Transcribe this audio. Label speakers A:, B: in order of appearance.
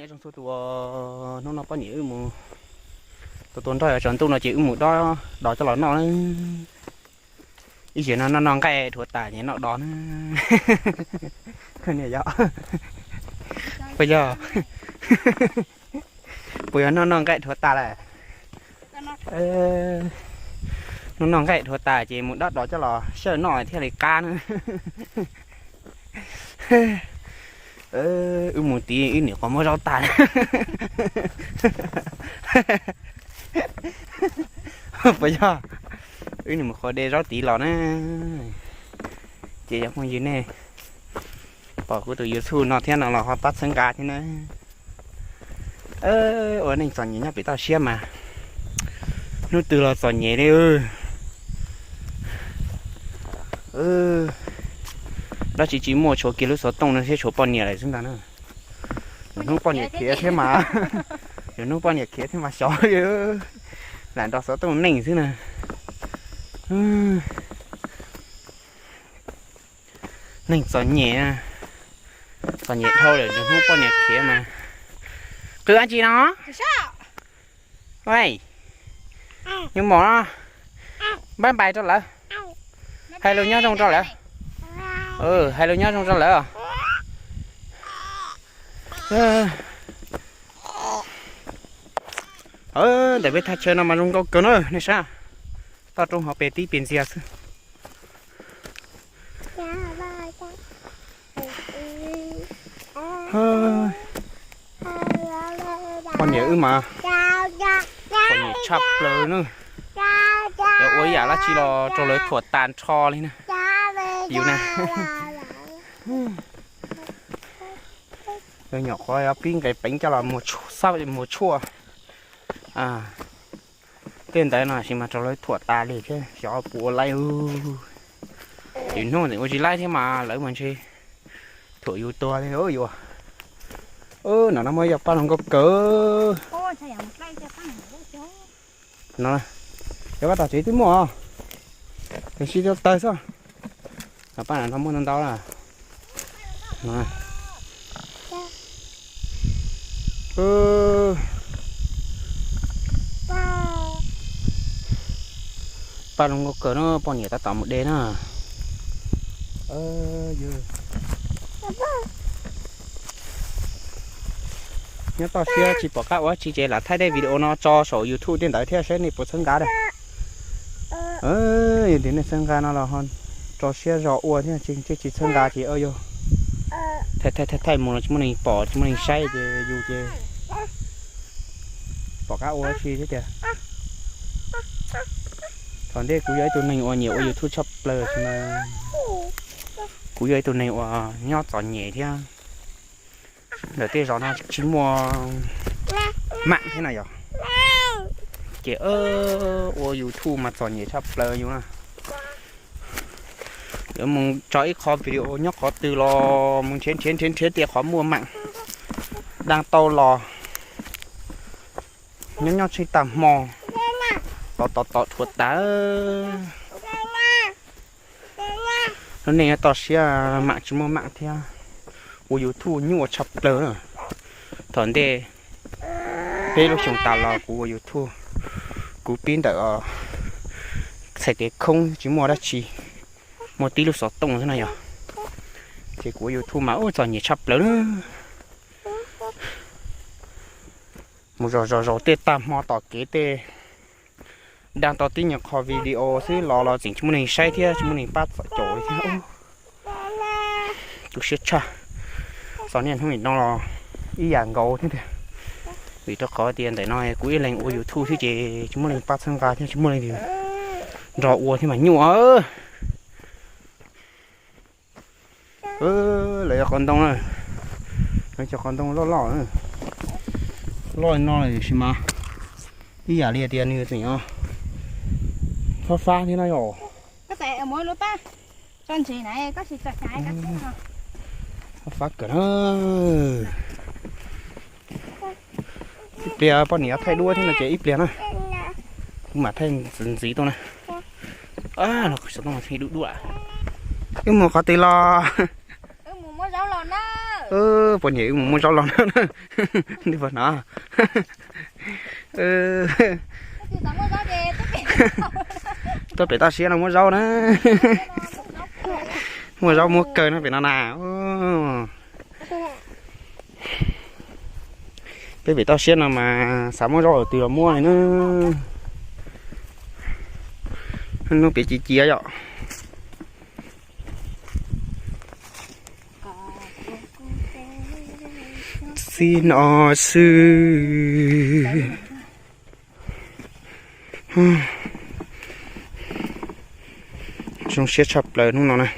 A: nhẹ trong số tụi nó có nhiều mù tụi tuần thôi ở tròn tu nó chịu mù đó đó cho nó ý chuyện nó cái thuộc tài nhé nó đón cái này vậy bây giờ nó cái thuộc tài này nó cái thuộc tài chỉ một đất đó cho nó sợ nổi theo này ca nữa một tí nữa có mới rau tàn bây giờ này một khỏi đê rau tí lò nè chị giống như này bỏ của tụi YouTube nó theo nào là họ tắt sân cá thế này ở này sòn nhẹ nhá bị tao xem mà nó từ là sòn nhẹ đi đó chỉ một chỗ kia lúc số tông nó sẽ chỗ bao nhiêu này chúng ta nữa nó bao nhiêu kia thế mà nó bao nhiêu kia thế mà xóa chứ làm đó số tông nỉnh chứ nè nỉnh xóa nhẹ thôi để nó bao nhiêu kia mà cứ ăn gì nó vậy nhưng mà nó bán bài cho lỡ hay luôn nhá trong cho lỡ hay luôn nhá trong cho lỡ để biết thay chơi nó mà không có cỡ nữa này sao tao trong họ bé tí biển gì à con nhớ mà con nhớ chập lời nữa để ôi giả là chỉ là cho lời thuật tàn cho lên nè yêu nè rồi nhỏ coi pin cái bánh cho là một sao vậy một chua tên đấy là chỉ mà cho lời thuật tàn đi chứ cho bùa lại thì nó thì chỉ lại thế mà lấy mình chi thổi yêu to thế ơi vô nó mới gặp không có cỡ nó cho các tao chỉ tí mua cái gì cho tay sao bạn nó muốn đâu là này bạn không có cỡ nó bao nhiêu ta tóm một đêm à nhớ tao share chỉ bỏ các chỉ chế là thay đây video nó cho số YouTube điện thoại theo sẽ này bộ sân cá đây đến này sân cá nó là hơn cho share rõ ua thế chỉ sân cá chỉ vô thay một chúng mình bỏ chúng mình say chứ dù chứ bỏ các ua chi thế kìa còn đây cú giấy tụi mình ua nhiều YouTube shop play cho nên cú giấy tụi này ua nhót giòn nhẹ thế để tê gió nó chỉ mua mạng thế này rồi chỉ YouTube mà giòn nhẹ shop play như nào nếu muốn cho ít kho video nhóc có từ lò muốn chén tiền khó mua mạng đang tàu lò nhóc suy tầm mò tọt thuật tá nó này tọt xe mạng chỉ mua mạng theo YouTube như chập lớn rồi thằng đây đây lúc chúng ta là của YouTube của pin đỡ sẽ để không chỉ mua đã chỉ một tí lúc sọt tung thế này à thì của YouTube mà ôi giỏi nhỉ chập lớn một rồi tê tam mò tỏ kế tê đang tỏ tí nhập kho video xí lò chỉnh chúng mình say thế chúng mình bắt phải chỗ thế tôi sẽ cha sau này không mình nó là ý dạng gấu thế này vì tôi có tiền để nói cuối lên của YouTube thì chỉ chúng mình bắt sang cá chứ chúng mình thì rõ ua thì mà nhua lấy con tông này lấy cho con tông lọ nữa lọ nó là gì mà ý giả liệt tiền như thế nhá pha thế này rồi
B: cái tệ ở mỗi lúa ta con chị này có chị chặt trái các thứ không
A: phát cỡ ít bia bao nhiêu thay đua thế là chỉ ít bia này mà thay gì tôi này nó sẽต้องthay đua đua nhưng mà có tí lo
B: mua rau lò nó
A: bọn nhỉ muốn cho lòng nữa đi vào nó tôi phải ta xía là mua rau nữa mua rau mua cờ nó phải nó nào cái phải tao xía là mà sắm mua rau ở từ mua này nó bị chia chia vậy xin ở sư chúng sẽ chập lời lúc nào này